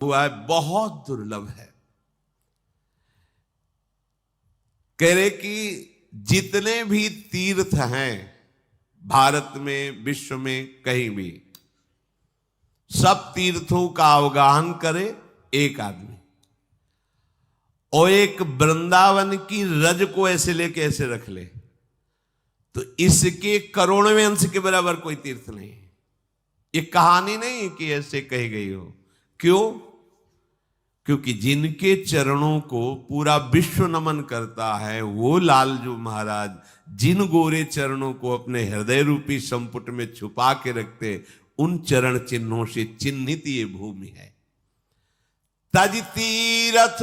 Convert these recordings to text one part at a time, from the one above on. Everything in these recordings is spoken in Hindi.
हुआ है बहुत दुर्लभ है। कह रहे कि जितने भी तीर्थ हैं भारत में, विश्व में, कहीं भी, सब तीर्थों का अवगाहन करे एक आदमी, और एक वृंदावन की रज को ऐसे लेके ऐसे रख ले तो इसके करोड़वें अंश के बराबर कोई तीर्थ नहीं है। ये कहानी नहीं कि ऐसे कही गई हो। क्यों? क्योंकि जिनके चरणों को पूरा विश्व नमन करता है, वो लालजू महाराज जिन गोरे चरणों को अपने हृदय रूपी संपुट में छुपा के रखते, उन चरण चिन्हों से चिन्हित ये भूमि है। तज तीरथ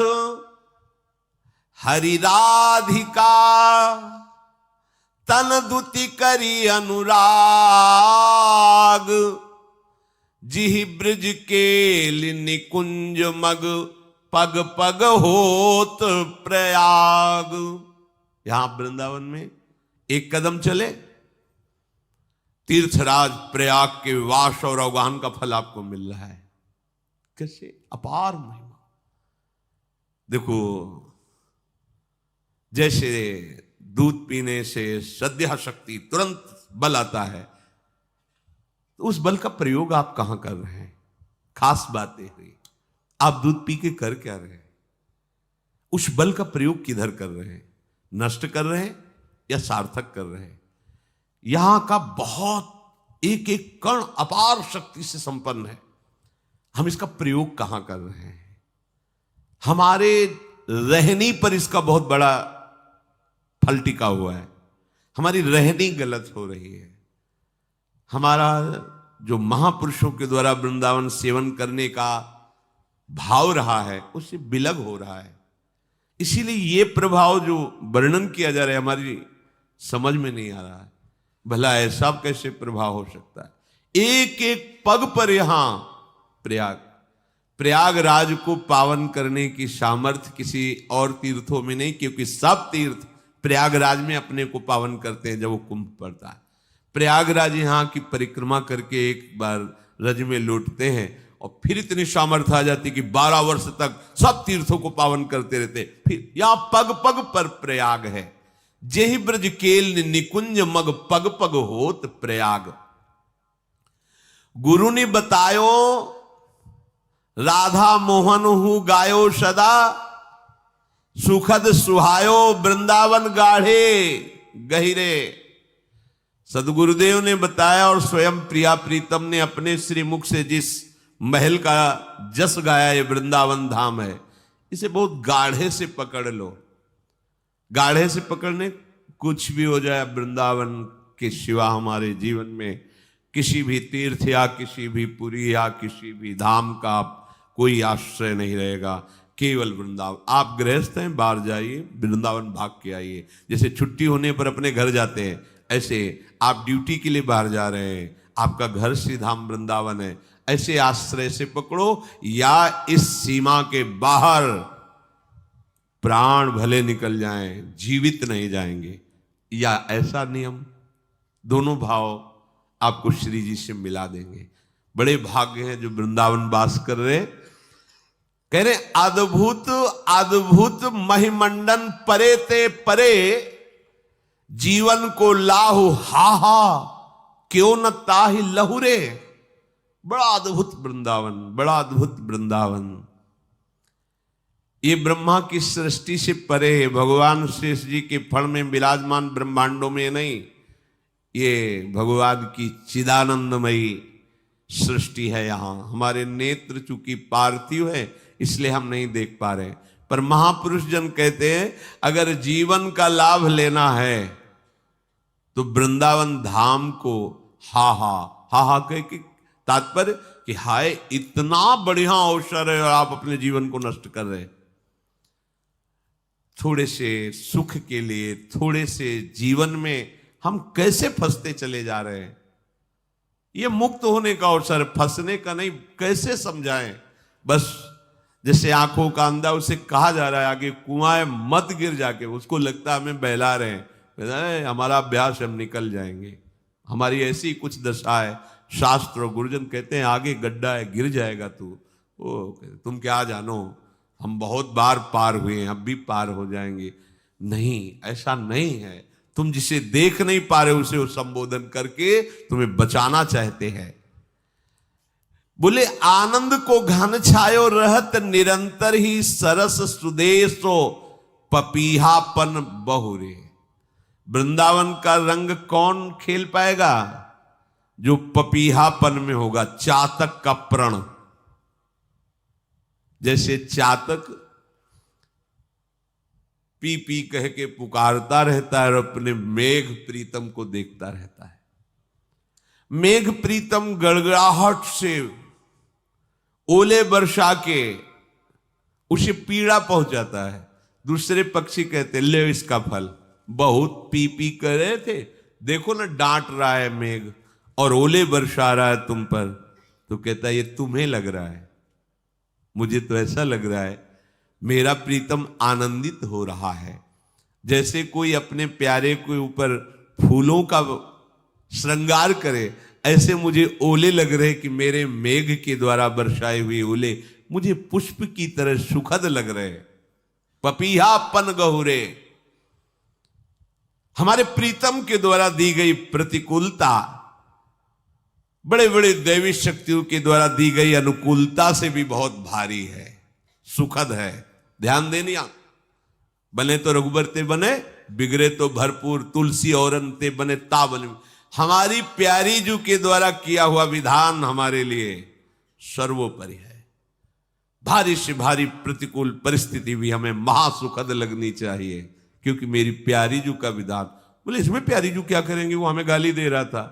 हरि राधिका तन दुति करी अनुराग, जिह ब्रज केल निकुंज मग पग पग होत प्रयाग। यहां वृंदावन में एक कदम चले, तीर्थराज प्रयाग के वास और अवगाहन का फल आपको मिल रहा है। कैसे अपार महिमा! देखो, जैसे दूध पीने से श्रद्धा शक्ति तुरंत बल आता है, तो उस बल का प्रयोग आप कहां कर रहे हैं? खास बातें हुई, आप दूध पी के कर क्या रहे हैं? उस बल का प्रयोग किधर कर रहे हैं? नष्ट कर रहे हैं या सार्थक कर रहे हैं? यहां का बहुत एक एक कण अपार शक्ति से संपन्न है। हम इसका प्रयोग कहां कर रहे हैं? हमारे रहनी पर इसका बहुत बड़ा फल टिका हुआ है। हमारी रहनी गलत हो रही है। हमारा जो महापुरुषों के द्वारा वृंदावन सेवन करने का भाव रहा है, उससे विलग हो रहा है। इसीलिए ये प्रभाव जो वर्णन किया जा रहा है, हमारी समझ में नहीं आ रहा है। भला ऐसा कैसे प्रभाव हो सकता है? एक एक पग पर यहां प्रयागराज को पावन करने की सामर्थ्य किसी और तीर्थों में नहीं, क्योंकि सब तीर्थ प्रयागराज में अपने को पावन करते हैं जब वो कुंभ पड़ता है। प्रयागराज यहां की परिक्रमा करके एक बार रज में लौटते हैं और फिर इतनी सामर्थ्य आ जाती कि 12 वर्ष तक सब तीर्थों को पावन करते रहते। फिर यहां पग पग पर प्रयाग है। जेहि ब्रज केल निकुंज मग पग पग होत प्रयाग। गुरु ने बतायो राधा मोहन हूं गायो सदा, सुखद सुहायो वृंदावन गाढ़े गहिरे। सदगुरुदेव ने बताया और स्वयं प्रिया प्रीतम ने अपने श्रीमुख से जिस महल का जस गाया, ये वृंदावन धाम है, इसे बहुत गाढ़े से पकड़ लो। गाढ़े से पकड़ने, कुछ भी हो जाए, वृंदावन के सिवा हमारे जीवन में किसी भी तीर्थ या किसी भी पुरी या किसी भी धाम का कोई आश्रय नहीं रहेगा। केवल वृंदावन। आप गृहस्थ हैं, बाहर जाइए, वृंदावन भाग के आइए। जैसे छुट्टी होने पर अपने घर जाते हैं, ऐसे आप ड्यूटी के लिए बाहर जा रहे हैं, आपका घर श्री धाम वृंदावन है, ऐसे आश्रय से पकड़ो। या इस सीमा के बाहर प्राण भले निकल जाएं, जीवित नहीं जाएंगे, या ऐसा नियम। दोनों भाव आपको श्री जी से मिला देंगे। बड़े भाग्य हैं जो वृंदावन वास कर रहे। कह रहे अद्भुत अद्भुत महिमंडन परे ते परे, जीवन को लाहु हा हा क्यों न ताहि लहुरे। बड़ा अद्भुत वृंदावन, बड़ा अद्भुत वृंदावन। ये ब्रह्मा की सृष्टि से परे है। भगवान शेष जी के फण में विराजमान ब्रह्मांडों में नहीं, ये भगवान की चिदानंदमयी सृष्टि है। यहां हमारे नेत्र चूंकि पार्थिव है, इसलिए हम नहीं देख पा रहे। पर महापुरुष जन कहते हैं अगर जीवन का लाभ लेना है तो वृंदावन धाम को हा हा कह के तात्पर्य कि हाय इतना बढ़िया अवसर है और आप अपने जीवन को नष्ट कर रहे हैं। थोड़े से सुख के लिए, थोड़े से जीवन में हम कैसे फंसते चले जा रहे हैं। ये मुक्त होने का अवसर, फंसने का नहीं। कैसे समझाएं? बस जैसे आंखों का अंधा, उसे कहा जा रहा है आगे कुआं है, मत गिर जाके। उसको लगता है हमें बहला रहे हैं, हमारा अभ्यास, हम निकल जाएंगे। हमारी ऐसी कुछ दशा है। शास्त्र और गुरुजन कहते हैं आगे गड्ढा है, गिर जाएगा तू। तुम क्या जानो, हम बहुत बार पार हुए हैं, अब भी पार हो जाएंगे। नहीं, ऐसा नहीं है। तुम जिसे देख नहीं पा रहे उसे वो संबोधन करके तुम्हें बचाना चाहते हैं। बोले आनंद को घन छायो रहत निरंतर ही सरस सुदेशो पपीहापन बहुरे। वृंदावन का रंग कौन खेल पाएगा? जो पपीहापन में होगा, चातक का प्रण। जैसे चातक पी पी कह के पुकारता रहता है और अपने मेघ प्रीतम को देखता रहता है। मेघ प्रीतम गड़गड़ाहट से ओले बरसा के उसे पीड़ा पहुंचाता है। दूसरे पक्षी कहते ले इसका फल, बहुत पी पी कर रहे थे, देखो ना डांट रहा है मेघ और ओले बरसा रहा है तुम पर। तो कहता है ये तुम्हें लग रहा है, मुझे तो ऐसा लग रहा है मेरा प्रीतम आनंदित हो रहा है। जैसे कोई अपने प्यारे के ऊपर फूलों का श्रृंगार करे, ऐसे मुझे ओले लग रहे कि मेरे मेघ के द्वारा बरसाए हुए ओले मुझे पुष्प की तरह सुखद लग रहे। पपीहापन गहुरे, हमारे प्रीतम के द्वारा दी गई प्रतिकूलता बड़े बड़े दैवी शक्तियों के द्वारा दी गई अनुकूलता से भी बहुत भारी है, सुखद है। ध्यान देनिया, बने तो रघुबर ते बने, बिगड़े तो भरपूर, तुलसी औरन ते बने ता बने। हमारी प्यारी जू के द्वारा किया हुआ विधान हमारे लिए सर्वोपरि है। भारी से भारी प्रतिकूल परिस्थिति भी हमें महासुखद लगनी चाहिए, क्योंकि मेरी प्यारी जू का विधान। बोले इसमें प्यारी जू क्या करेंगे, वो हमें गाली दे रहा था,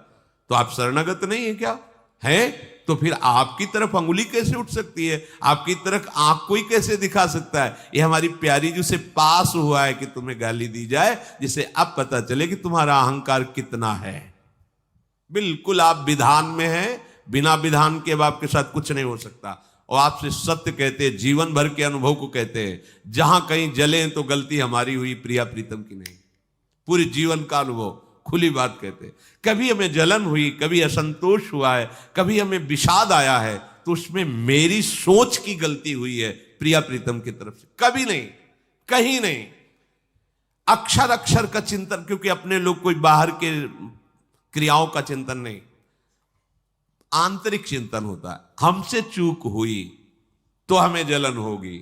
तो आप शरणागत नहीं है क्या? है तो फिर आपकी तरफ अंगुली कैसे उठ सकती है, आपकी तरफ आंख कोई कैसे दिखा सकता है? ये हमारी प्यारी जू से पास हुआ है कि तुम्हें गाली दी जाए, जिससे अब पता चले कि तुम्हारा अहंकार कितना है। बिल्कुल आप विधान में हैं, बिना विधान के अब आपके साथ कुछ नहीं हो सकता। और आपसे सत्य कहते हैं, जीवन भर के अनुभव को कहते हैं, जहां कहीं जले तो गलती हमारी हुई, प्रिया प्रीतम की नहीं। पूरे जीवन का अनुभव खुली बात कहते हैं। कभी हमें जलन हुई, कभी असंतोष हुआ है, कभी हमें विषाद आया है, तो उसमें मेरी सोच की गलती हुई है प्रिया प्रीतम की तरफ से, कभी नहीं, कहीं नहीं। अक्षर अक्षर का चिंतन, क्योंकि अपने लोग कोई बाहर के क्रियाओं का चिंतन नहीं, आंतरिक चिंतन होता है। हमसे चूक हुई तो हमें जलन होगी,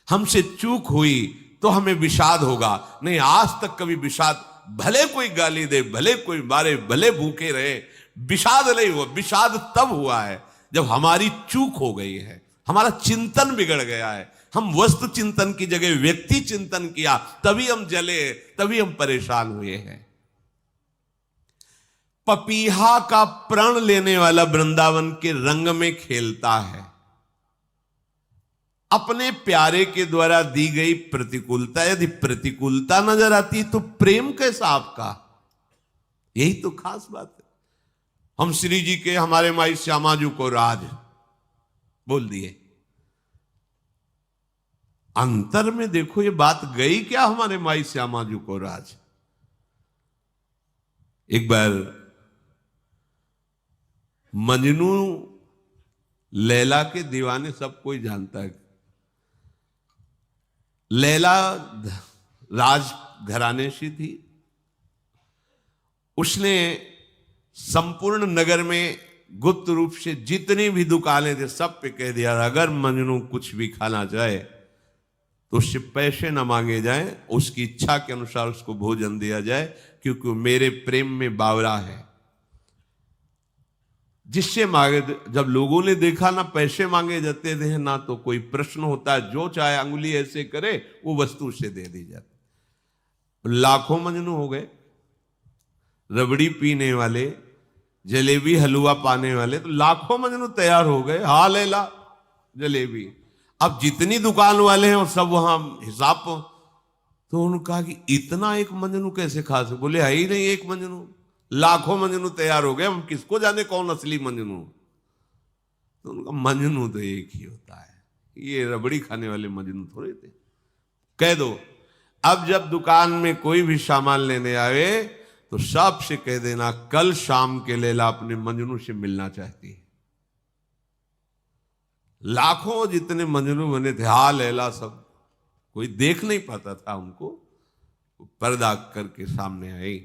हमसे चूक हुई तो हमें विषाद होगा। नहीं, आज तक कभी विषाद, भले कोई गाली दे, भले कोई मारे, भले भूखे रहे, विषाद नहीं हुआ। विषाद तब हुआ है जब हमारी चूक हो गई है, हमारा चिंतन बिगड़ गया है। हम वस्तु चिंतन की जगह व्यक्ति चिंतन किया, तभी हम जले, तभी हम परेशान हुए हैं। पपीहा का प्रण लेने वाला वृंदावन के रंग में खेलता है। अपने प्यारे के द्वारा दी गई प्रतिकूलता, यदि प्रतिकूलता नजर आती है तो प्रेम कैसा आपका? यही तो खास बात है। हम श्री जी के, हमारे माई श्यामा जी को राज बोल दिए, अंतर में देखो ये बात गई क्या हमारे माई श्यामा जी को राज। एक बार मजनू लैला के दीवाने सब कोई जानता है। लैला राज घराने से थी, उसने संपूर्ण नगर में गुप्त रूप से जितनी भी दुकानें थे सब पे कह दिया, अगर मजनू कुछ भी खाना चाहे तो उससे पैसे न मांगे जाएं, उसकी इच्छा के अनुसार उसको भोजन दिया जाए, क्योंकि वो मेरे प्रेम में बावरा है। जिससे मांगे, जब लोगों ने देखा ना पैसे मांगे जाते थे ना तो कोई प्रश्न होता है, जो चाहे अंगुली ऐसे करे वो वस्तु उसे दे दी जाती। लाखों मजनू हो गए, रबड़ी पीने वाले, जलेबी हलवा पाने वाले, तो लाखों मजनू तैयार हो गए। हाँ लैला जलेबी, अब जितनी दुकान वाले हैं और सब वहां हिसाब। तो उन्होंने कहा कि इतना एक मजनू कैसे खा सकते? बोले है ही नहीं एक मजनू, लाखों मजनू तैयार हो गए, हम किसको जाने कौन असली मजनू। तो उनका मजनू तो एक ही होता है, ये रबड़ी खाने वाले मजनू थोड़े थे। कह दो अब जब दुकान में कोई भी सामान लेने आए तो सबसे कह देना कल शाम के लैला अपने मजनू से मिलना चाहती है। लाखों जितने मजनू बने थे, हा लैला सब, कोई देख नहीं पाता था उनको। पर्दा करके सामने आई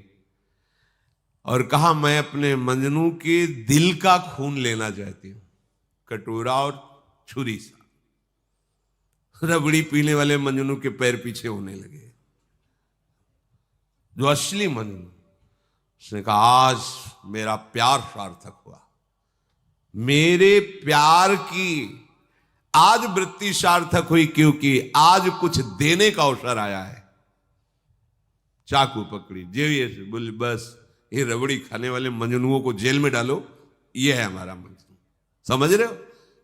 और कहा, मैं अपने मजनू के दिल का खून लेना चाहती हूं, कटोरा और छुरी सा। रबड़ी पीने वाले मजनू के पैर पीछे होने लगे, जो असली मजनू। उसने कहा, आज मेरा प्यार सार्थक हुआ, मेरे प्यार की आज वृत्ति सार्थक हुई, क्योंकि आज कुछ देने का अवसर आया है। चाकू पकड़ी, जेल बोले, बस ये रबड़ी खाने वाले मजनुओं को जेल में डालो, ये है हमारा मजनू। समझ रहे हो,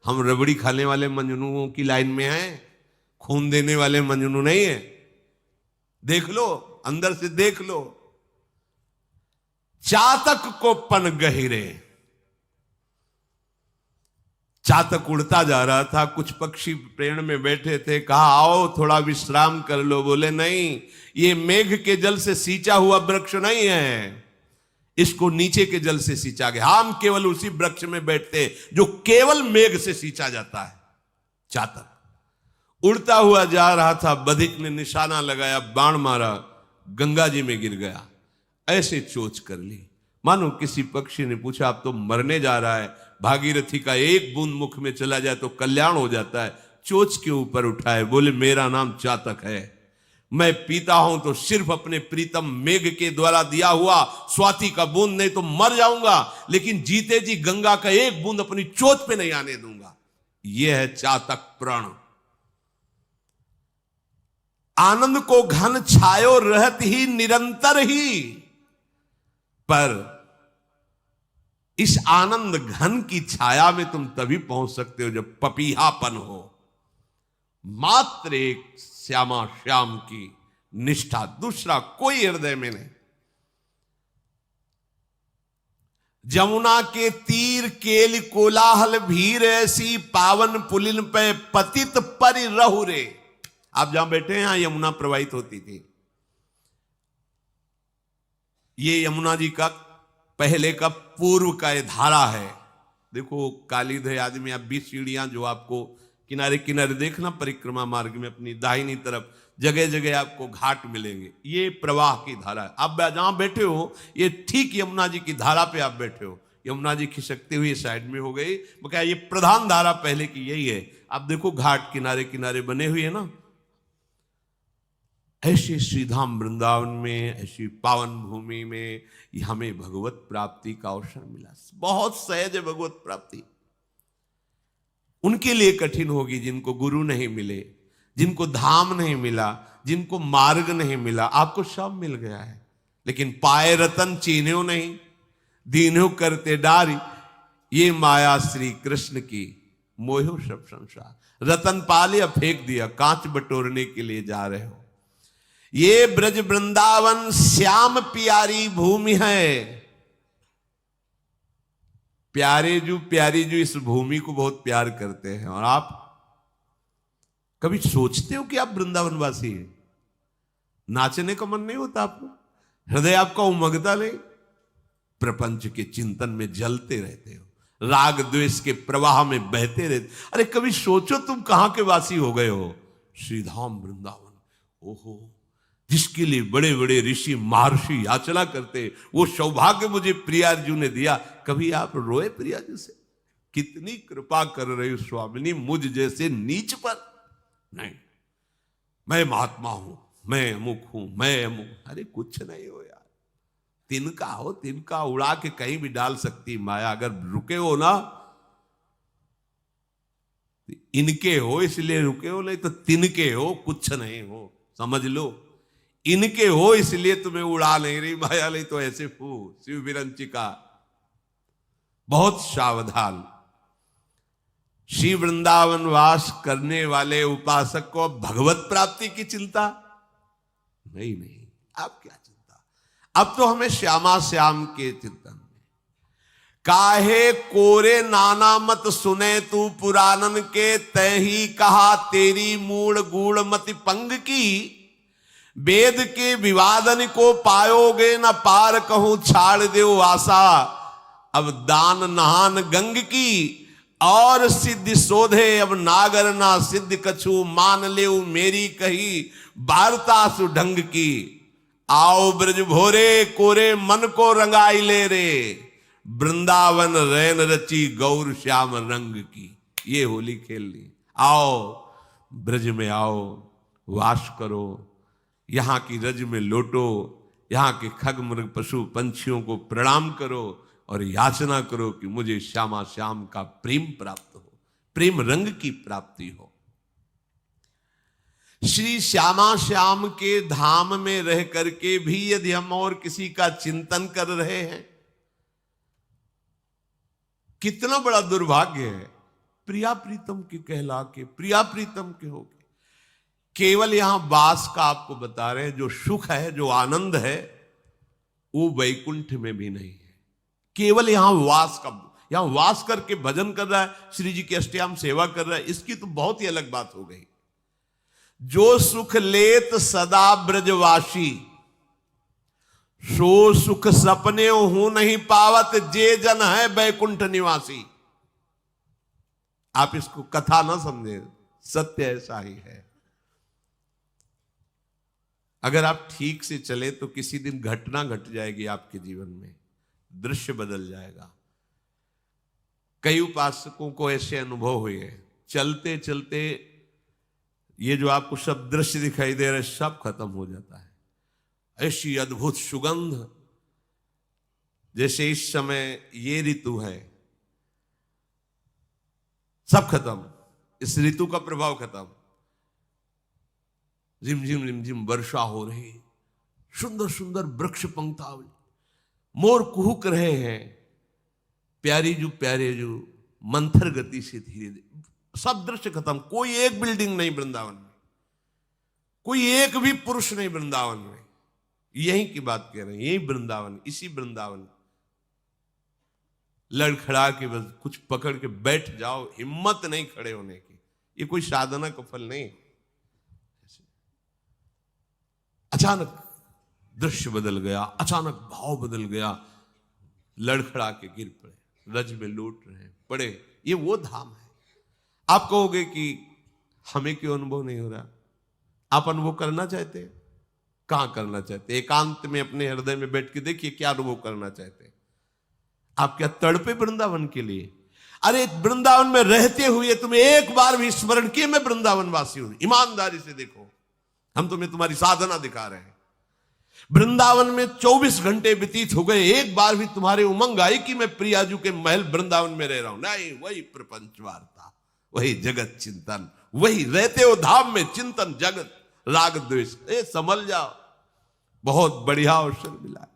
हम रबड़ी खाने वाले मजनुओं की लाइन में हैं, खून देने वाले मजनू नहीं है। देख लो, अंदर से देख लो। चातक को पन गहिरे, चातक उड़ता जा रहा था, कुछ पक्षी पेड़ में बैठे थे, कहा आओ थोड़ा विश्राम कर लो। बोले नहीं, ये मेघ के जल से सींचा हुआ वृक्ष नहीं है, इसको नीचे के जल से सींचा गया। हम केवल उसी वृक्ष में बैठते जो केवल मेघ से सींचा जाता है। चातक उड़ता हुआ जा रहा था, बधिक ने निशाना लगाया, बाण मारा, गंगा जी में गिर गया। ऐसे चोच कर ली, मानो किसी पक्षी ने पूछा, अब तो मरने जा रहा है, भागीरथी का एक बूंद मुख में चला जाए तो कल्याण हो जाता है। चोच के ऊपर उठाए, बोले मेरा नाम चातक है, मैं पीता हूं तो सिर्फ अपने प्रीतम मेघ के द्वारा दिया हुआ स्वाति का बूंद, नहीं तो मर जाऊंगा, लेकिन जीते जी गंगा का एक बूंद अपनी चोच पे नहीं आने दूंगा। यह है चातक प्रण। आनंद को घन छायो रहत ही निरंतर ही, पर इस आनंद घन की छाया में तुम तभी पहुंच सकते हो जब पपीहापन हो। मात्र एक श्यामा श्याम की निष्ठा, दूसरा कोई हृदय में नहीं। जमुना के तीर केल कोलाहल भीर, ऐसी पावन पुलिन पे पतित परि रहु रे। आप जहां बैठे हैं, यहां यमुना प्रवाहित होती थी। ये यमुना जी का पहले का पूर्व का ये धारा है। देखो कालीधय आदमी, आप 20 सीढ़ियां जो आपको किनारे किनारे देखना, परिक्रमा मार्ग में अपनी दाहिनी तरफ जगह जगह आपको घाट मिलेंगे। ये प्रवाह की धारा है। आप जहां बैठे हो, ये ठीक यमुना जी की धारा पे आप बैठे हो। यमुना जी खिसकती हुई साइड में हो गई, क्या ये प्रधान धारा पहले की यही है। आप देखो घाट किनारे किनारे बने हुए है ना। ऐसे श्रीधाम वृंदावन में, ऐसी पावन भूमि में हमें भगवत प्राप्ति का अवसर मिला। बहुत सहज है भगवत प्राप्ति। उनके लिए कठिन होगी जिनको गुरु नहीं मिले, जिनको धाम नहीं मिला, जिनको मार्ग नहीं मिला। आपको सब मिल गया है, लेकिन पाए रतन चीन्यो नहीं, दीन्यो करते डारी। ये माया श्री कृष्ण की, मोहो सब संसार। रतन पा लिया, फेंक दिया, कांच बटोरने के लिए जा रहे हो। ये ब्रज वृंदावन श्याम प्यारी भूमि है। प्यारे जो प्यारी जो इस भूमि को बहुत प्यार करते हैं। और आप कभी सोचते हो कि आप वृंदावनवासी हैं? नाचने का मन नहीं होता आपको? हृदय आपका उमगता नहीं? प्रपंच के चिंतन में जलते रहते हो, राग द्वेष के प्रवाह में बहते रहते। अरे कभी सोचो तुम कहां के वासी हो गए हो? श्रीधाम वृंदावन। ओहो, जिसके लिए बड़े बड़े ऋषि महर्षि याचना करते, वो सौभाग्य मुझे प्रियाजू ने दिया। कभी आप रोए प्रियाजू से? कितनी कृपा कर रही हो स्वामिनी मुझ जैसे नीच पर? नहीं, मैं महात्मा हूं, मैं अमुक हूं, मैं अमुक। अरे कुछ नहीं हो यार, तिनका हो, तिनका उड़ा के कहीं भी डाल सकती माया। अगर रुके हो ना, इनके हो इसलिए रुके हो, नहीं तो तिनके हो, कुछ नहीं हो, समझ लो। इनके हो इसलिए तुम्हें उड़ा नहीं रही माया, नहीं तो ऐसे फू शिव विरंचिका। बहुत सावधान। श्री वृंदावन वास करने वाले उपासक को भगवत प्राप्ति की चिंता नहीं। अब क्या चिंता? अब तो हमें श्यामा श्याम के चिंतन में। काहे कोरे नाना मत सुने तू पुराणन के, तय ही कहा तेरी मूड गूढ़ मति पंग की। वेद के विवादन को पायोगे न पार, कहूं छाड़ दो आशा। अब दान नहान गंग की, और सिद्धि शोधे अब नागर ना सिद्ध कछु, मान ले मेरी कही वार्ता सुढंग की। आओ ब्रज भोरे कोरे मन को रंगाई ले रे, वृंदावन रैन रची गौर श्याम रंग की। ये होली खेल ली। आओ ब्रज में आओ, वास करो, यहां की रज में लोटो, यहां के खग मृग पशु पंछियों को प्रणाम करो और याचना करो कि मुझे श्यामा श्याम का प्रेम प्राप्त हो, प्रेम रंग की प्राप्ति हो। श्री श्यामा श्याम के धाम में रह करके भी यदि हम और किसी का चिंतन कर रहे हैं, कितना बड़ा दुर्भाग्य है। प्रिया प्रीतम के कहला के प्रिया प्रीतम के हो गए। केवल यहां वास का आपको बता रहे हैं, जो सुख है, जो आनंद है, वो वैकुंठ में भी नहीं है। केवल यहां वास का, यहां वास करके भजन कर रहा है, श्री जी की अष्टयाम सेवा कर रहा है, इसकी तो बहुत ही अलग बात हो गई। जो सुख लेत सदा ब्रजवासी, सो सुख सपने हूं नहीं पावत, जे जन है बैकुंठ निवासी। आप इसको कथा ना समझे, सत्य ऐसा ही है। अगर आप ठीक से चले तो किसी दिन घटना घट जाएगी आपके जीवन में, दृश्य बदल जाएगा। कई उपासकों को ऐसे अनुभव हुए, चलते चलते ये जो आपको सब दृश्य दिखाई दे रहे सब खत्म हो जाता है। ऐसी अद्भुत सुगंध, जैसे इस समय ये ऋतु है, सब खत्म, इस ऋतु का प्रभाव खत्म। रिमझिम रिमझिम वर्षा हो रही, सुंदर सुंदर वृक्ष पंक्तावली, मोर कुहुक रहे हैं, प्यारी जू मंथर गति से धीरे धीरे, सब दृश्य खत्म। कोई एक बिल्डिंग नहीं वृंदावन में, कोई एक भी पुरुष नहीं वृंदावन में। यही की बात कह रहे हैं, यही वृंदावन, इसी वृंदावन। लड़खड़ा के बस कुछ पकड़ के बैठ जाओ, हिम्मत नहीं खड़े होने की। ये कोई साधना का फल नहीं। अचानक दृश्य बदल गया, अचानक भाव बदल गया, लड़खड़ा के गिर पड़े, रज में लौट रहे पड़े। ये वो धाम है। आप कहोगे कि हमें क्यों अनुभव नहीं हो रहा? आप अनुभव करना चाहते हैं? कहां करना चाहते हैं? एकांत में अपने हृदय में बैठ के देखिए क्या अनुभव करना चाहते हैं। आप क्या तड़पे वृंदावन के लिए? अरे वृंदावन में रहते हुए तुम्हें एक बार भी स्मरण किए मैं वृंदावन वासी हूं? ईमानदारी से देखो, हम तुम्हें तुम्हारी साधना दिखा रहे हैं। वृंदावन में 24 घंटे व्यतीत हो गए, एक बार भी तुम्हारे उमंग आई कि मैं प्रियाजू के महल वृंदावन में रह रहा हूं? नहीं, वही प्रपंच वार्ता, वही जगत चिंतन, वही रहते हो धाम में चिंतन जगत राग द्वेष। संभल जाओ, बहुत बढ़िया अवसर मिला।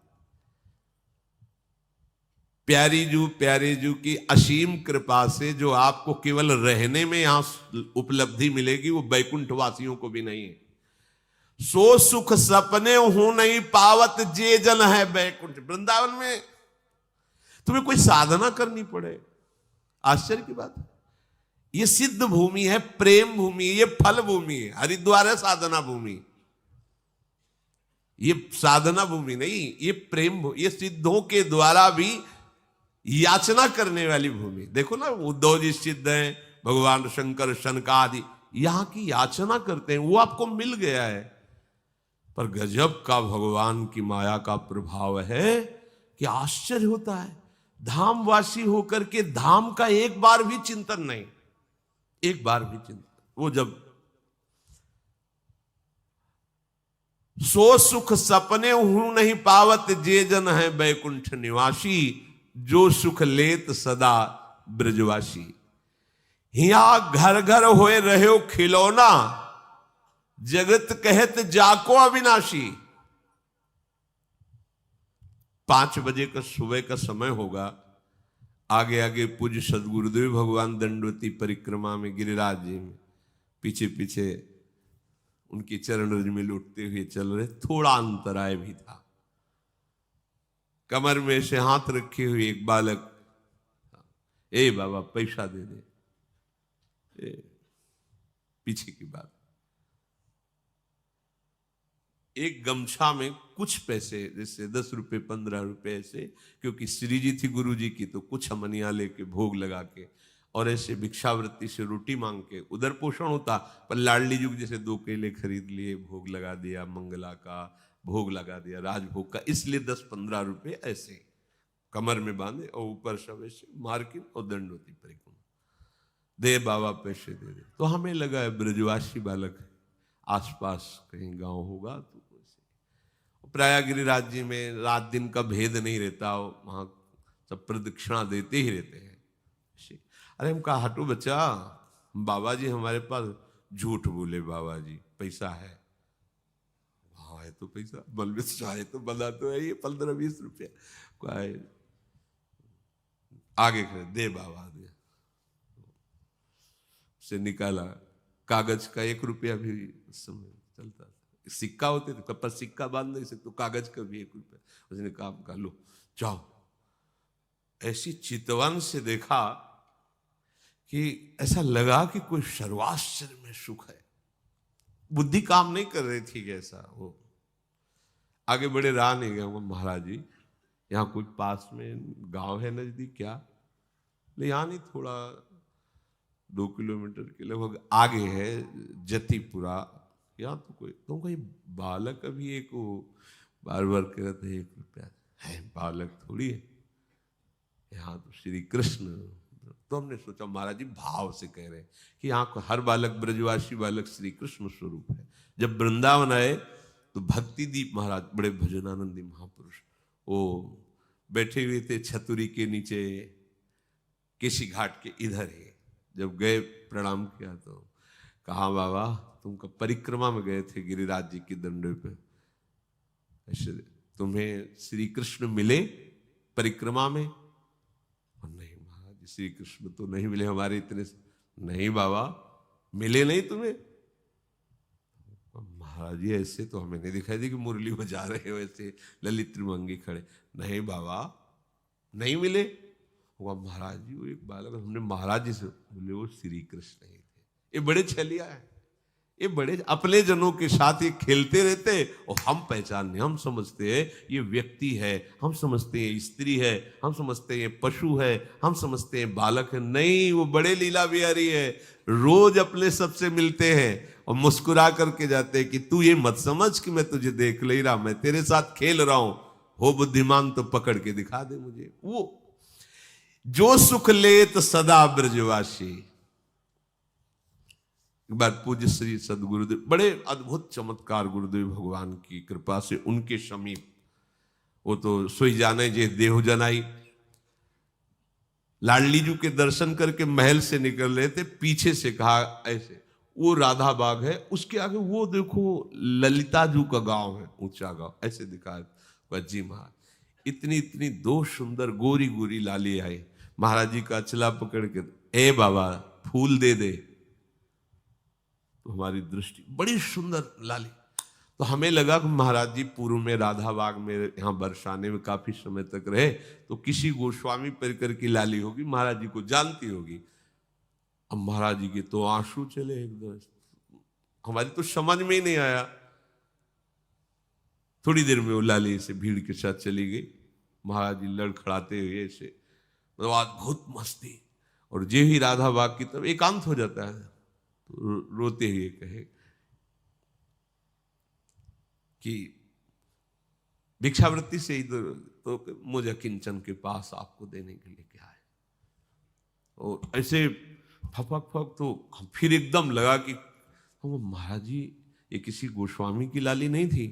प्यारे जू की असीम कृपा से जो आपको केवल रहने में यहां उपलब्धि मिलेगी, वो बैकुंठ वासियों को भी नहीं है। सो सुख सपने हूं नहीं पावत, जे जन है बैकुंठ। वृंदावन में तुम्हें कोई साधना करनी पड़े, आश्चर्य की बात है। ये सिद्ध भूमि है, प्रेम भूमि, ये फल भूमि है। हरिद्वार है साधना भूमि, ये साधना भूमि नहीं, ये प्रेम भूमि, ये सिद्धों के द्वारा भी याचना करने वाली भूमि। देखो ना, उद्धव जी सिद्ध हैं, भगवान शंकर शनकादि यहां की याचना करते हैं, वो आपको मिल गया है। पर गजब का भगवान की माया का प्रभाव है कि आश्चर्य होता है। धामवासी होकर के धाम का एक बार भी चिंतन नहीं, एक बार भी चिंतन। वो जब सो सुख सपने हूं नहीं पावत, जे जन है बैकुंठ निवासी। जो सुख लेत सदा ब्रजवासी। हिया घर घर होए रहे खिलौना, जगत कहत जाको अविनाशी। 5 बजे का सुबह का समय होगा, आगे आगे पूज्य सदगुरुदेव भगवान दंडवती परिक्रमा में गिरिराज जी में, पीछे पीछे उनकी चरण रज में लौटते हुए चल रहे। थोड़ा अंतराय भी था। कमर में से हाथ रखे हुए एक बालक, ए बाबा पैसा दे दे, पीछे की बात। एक गमछा में कुछ पैसे, जैसे 10 रुपए 15 रुपए ऐसे, क्योंकि श्री जी थी गुरु जी की, तो कुछ हमनिया लेके भोग लगा के, और ऐसे भिक्षावृत्ति से रोटी मांग के उधर पोषण होता, पर लाडली जी जैसे 2 केले खरीद लिए, भोग लगा दिया, मंगला का भोग लगा दिया, राजभोग का, इसलिए 10-15 रुपए ऐसे कमर में बांधे और ऊपर सब ऐसे मार्किन और दंडवती परिक्रमा, दे बाबा पैसे दे दे। तो हमें लगा है ब्रजवासी बालक है, आसपास कहीं गांव होगा तो ऐसे। प्राय गिरिराज जी में रात दिन का भेद नहीं रहता, वहां सब प्रदक्षिणा देते ही रहते हैं। अरे हम कहा हटू बच्चा, बाबा जी हमारे पास झूठ बोले, बाबा जी पैसा है, हाँ है तो पैसा, बल चाहे तो बना तो है ये 15-20 रुपया आगे खड़े, दे बाबा दे। से निकाला, कागज का 1 रुपया भी उस समय चलता था, सिक्का होते थे पर सिक्का बांध नहीं सकते, तो कागज का भी 1 रुपया। उसने कहा लो जाओ। ऐसी चितवन से देखा कि ऐसा लगा कि कोई सर्वाश्चर्य में सुख है, बुद्धि काम नहीं कर रही थी कैसा वो। आगे बड़े रहा नहीं गया, महाराज जी यहाँ कोई पास में गांव है नजदीक क्या? ले यहाँ नहीं, थोड़ा 2 किलोमीटर के लगभग आगे है जतीपुरा, यहाँ तो कोई। तो कोई बालक अभी एक वो बार बार कहते 1 रुपया है, बालक थोड़ी है, यहाँ तो श्री कृष्ण। तो हमने सोचा महाराज जी भाव से कह रहे हैं कि यहाँ को हर बालक ब्रजवासी बालक श्री कृष्ण स्वरूप है। जब वृंदावन आए तो भक्ति दीप महाराज बड़े भजनानंदी महापुरुष वो बैठे हुए थे छतुरी के नीचे, केसी घाट के इधर ही। जब गए प्रणाम किया तो कहा बाबा तुम परिक्रमा में गए थे गिरिराज जी की दंडे पे, ऐसे तुम्हें श्री कृष्ण मिले परिक्रमा में? और नहीं महाराज श्री कृष्ण तो नहीं मिले हमारे इतने। नहीं बाबा मिले नहीं तुम्हें? महाराज जी ऐसे तो हमें नहीं दिखाई दी कि मुरली बजा रहे हो ऐसे ललित त्रिभंगी खड़े। नहीं बाबा नहीं मिले। वो महाराज जी वो एक बालक, हमने महाराज जी से बोले वो श्री कृष्ण ही थे। ये बड़े छलिया है, ये बड़े अपने जनों के साथ ये खेलते रहते और हम पहचानने, हम समझते हैं ये व्यक्ति है, हम समझते हैं स्त्री है, हम समझते हैं पशु है, हम समझते हैं बालक है। नहीं, वो बड़े लीला बिहारी है, रोज अपने सबसे मिलते हैं और मुस्कुरा करके जाते हैं कि तू ये मत समझ कि मैं तुझे देख ले रहा, मैं तेरे साथ खेल रहा हूं, हो बुद्धिमान तो पकड़ के दिखा दे मुझे। वो जो सुख लेत सदा ब्रजवासी। एक बार पूज्य श्री सदगुरुदेव, बड़े अद्भुत चमत्कार गुरुदेव भगवान की कृपा से उनके समीप, वो तो सोई जाने जे देहु जनाई, लाडली जी के दर्शन करके महल से निकल रहे थे, पीछे से कहा ऐसे वो राधा बाग है, उसके आगे वो देखो ललिता जू का गांव है, ऊंचा गांव, ऐसे दिखा जी महाराज। इतनी इतनी 2 सुंदर गोरी गोरी लाली आई, महाराज जी का अचला पकड़ के ए बाबा फूल दे दे। तो हमारी दृष्टि बड़ी सुंदर लाली, तो हमें लगा कि महाराज जी पूर्व में राधा बाग में यहाँ बरसाने में काफी समय तक रहे, तो किसी गोस्वामी परिकर की लाली होगी, महाराज जी को जानती होगी। अब महाराज जी के तो आंसू चले एकदम, हमारी तो समझ में ही नहीं आया। थोड़ी देर में वो लाली से भीड़ के साथ चली गई, महाराज जी लड़खड़ाते हुए ऐसे, मतलब अद्भुत मस्ती। और जे ही राधा बाग की तरफ एकांत हो जाता है तो रोते हुए कहे कि भिक्षावृत्ति से इधर तो मुझे किंचन के पास आपको देने के लिए क्या है। और ऐसे फपक फक, तो फिर एकदम लगा कि महाराज जी ये किसी गोस्वामी की लाली नहीं थी?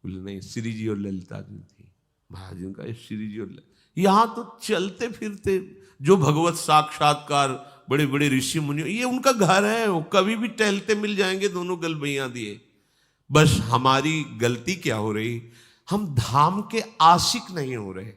बोले नहीं, श्री जी और ललिता जी थी। महाराज जी का श्री जी और यहां तो चलते फिरते जो भगवत साक्षात्कार बड़े बड़े ऋषि मुनि, ये उनका घर है, वो कभी भी टहलते मिल जाएंगे, दोनों गलबैया दिए। बस हमारी गलती क्या हो रही, हम धाम के आशिक नहीं हो रहे,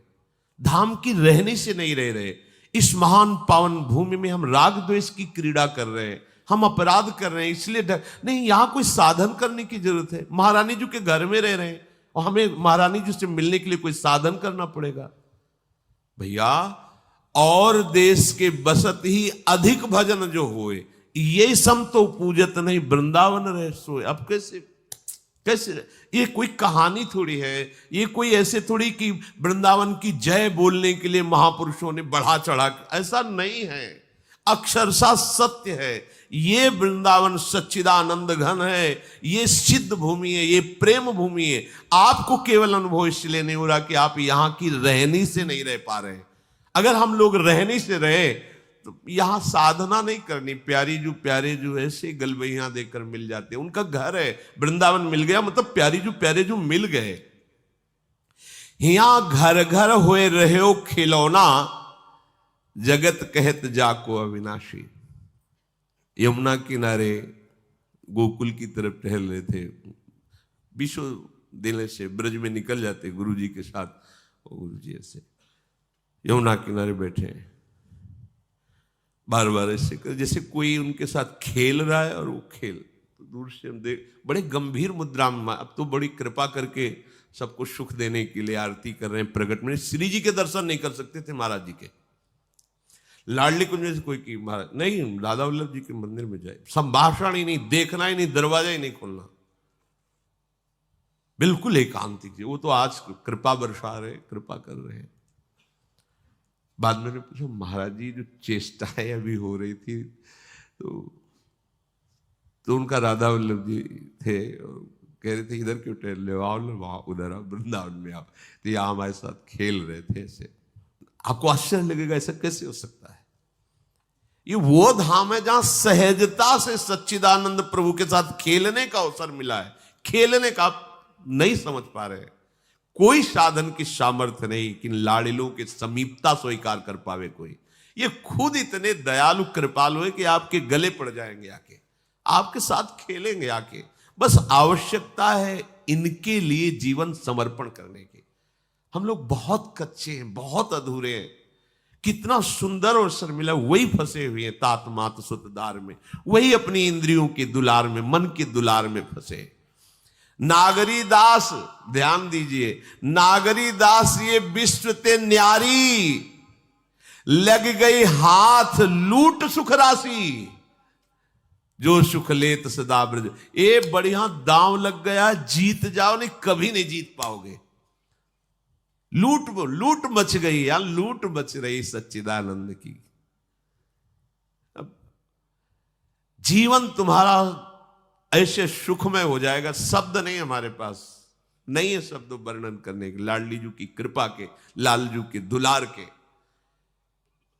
धाम की रहने से नहीं रह रहे। इस महान पावन भूमि में हम राग द्वेष की क्रीड़ा कर रहे हैं, हम अपराध कर रहे हैं, इसलिए नहीं, यहां कोई साधन करने की जरूरत है। महारानी जी के घर में रह रहे हैं और हमें महारानी जी से मिलने के लिए कोई साधन करना पड़ेगा। भैया और देश के बसत ही अधिक भजन जो होए, ये सम तो पूजत नहीं वृंदावन रहे सोए। अब कैसे ये कोई कहानी थोड़ी है, ये कोई ऐसे थोड़ी कि वृंदावन की जय बोलने के लिए महापुरुषों ने बढ़ा चढ़ा, ऐसा नहीं है। अक्षरशः सत्य है। ये वृंदावन सच्चिदानंद घन है, ये सिद्ध भूमि है, ये प्रेम भूमि है। आपको केवल अनुभव इसलिए नहीं हो रहा कि आप यहां की रहनी से नहीं रह पा रहे। अगर हम लोग रहनी से रहे तो यहां साधना नहीं करनी। प्यारे जो ऐसे गलबैया देकर मिल जाते, उनका घर है, वृंदावन मिल गया मतलब प्यारे जो मिल गए। यहां घर घर होए रहे हो खिलौना, जगत कहत जाको अविनाशी। यमुना किनारे गोकुल की तरफ टहल रहे थे, विश्व दिन से ब्रज में निकल जाते गुरु जी के साथ। गुरु जी ऐसे यमुना किनारे बैठे हैं, बार बार ऐसे जैसे कोई उनके साथ खेल रहा है, और वो खेल तो दूर से हम देख, बड़े गंभीर मुद्रा में। अब तो बड़ी कृपा करके सबको सुख देने के लिए आरती कर रहे हैं प्रगट में। श्री जी के दर्शन नहीं कर सकते थे महाराज जी के, लाडली कुंज में से कोई की महाराज नहीं, राधा वल्लभ जी के मंदिर में जाए, संभाषण ही नहीं, देखना ही नहीं, दरवाजा ही नहीं खोलना, बिल्कुल एकांतिक जी। वो तो आज कृपा बरसा रहे, कृपा कर रहे हैं। बाद में पूछा महाराज जी जो चेष्टाएं अभी हो रही थी, तो उनका राधा वल्लभ जी थे, और कह रहे थे इधर क्यों टहल रहे हो, आओ ना वहां, उधर आओ, वृंदावन में आओ। तो यहाँ हमारे साथ खेल रहे थे ऐसे। आपको आश्चर्य लगेगा ऐसा कैसे हो सकता है। ये वो धाम है जहां सहजता से सच्चिदानंद प्रभु के साथ खेलने का अवसर मिला है। खेलने का आप नहीं समझ पा रहे, कोई साधन की सामर्थ्य नहीं कि लाड़िलों के समीपता स्वीकार कर पावे कोई। ये खुद इतने दयालु कृपालु है कि आपके गले पड़ जाएंगे आके, आपके साथ खेलेंगे आके। बस आवश्यकता है इनके लिए जीवन समर्पण करने की। हम लोग बहुत कच्चे हैं, बहुत अधूरे हैं। कितना सुंदर अवसर मिला, वही फंसे हुए हैं तात मात सुतदार में, वही अपनी इंद्रियों के दुलार में, मन के दुलार में फंसे। नागरी दास, ध्यान दीजिए, नागरी दास ये विश्व ते न्यारी, लग गई हाथ लूट सुख राशि, जो सुख लेत सदा ब्रज। ये बढ़िया दांव लग गया, जीत जाओ, नहीं कभी नहीं जीत पाओगे। लूट मच गई यार, लूट मच रही सच्चिदानंद की। अब जीवन तुम्हारा ऐसे सुखमय हो जाएगा, शब्द नहीं हमारे पास, नहीं है शब्द वर्णन करने के। लाडली जी की कृपा के, लालजू के दुलार के,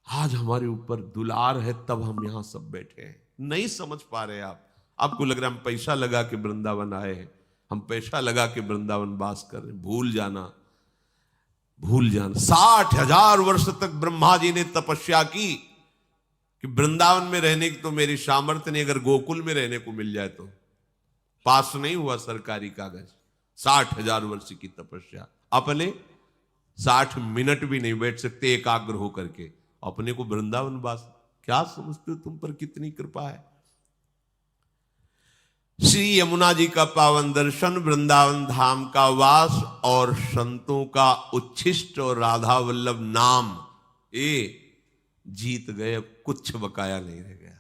आज हमारे ऊपर दुलार है, तब हम यहां सब बैठे हैं। नहीं समझ पा रहे आप। आपको लग रहा है हम पैसा लगा के वृंदावन आए हैं, हम पैसा लगा के वृंदावन वास कर रहे हैं। भूल जाना 60,000 वर्ष तक ब्रह्मा जी ने तपस्या की कि वृंदावन में रहने की तो मेरी सामर्थ्य नहीं, अगर गोकुल में रहने को मिल जाए तो। पास नहीं हुआ सरकारी कागज। 60,000 वर्ष की तपस्या, अपने 60 मिनट भी नहीं बैठ सकते एकाग्र होकर के, अपने को वृंदावन वास। क्या समझते हो तुम पर कितनी कृपा है। श्री यमुना जी का पावन दर्शन, वृंदावन धाम का वास और संतों का उच्छिष्ट और राधा वल्लभ नाम, ये जीत गए, अब कुछ बकाया नहीं रह गया।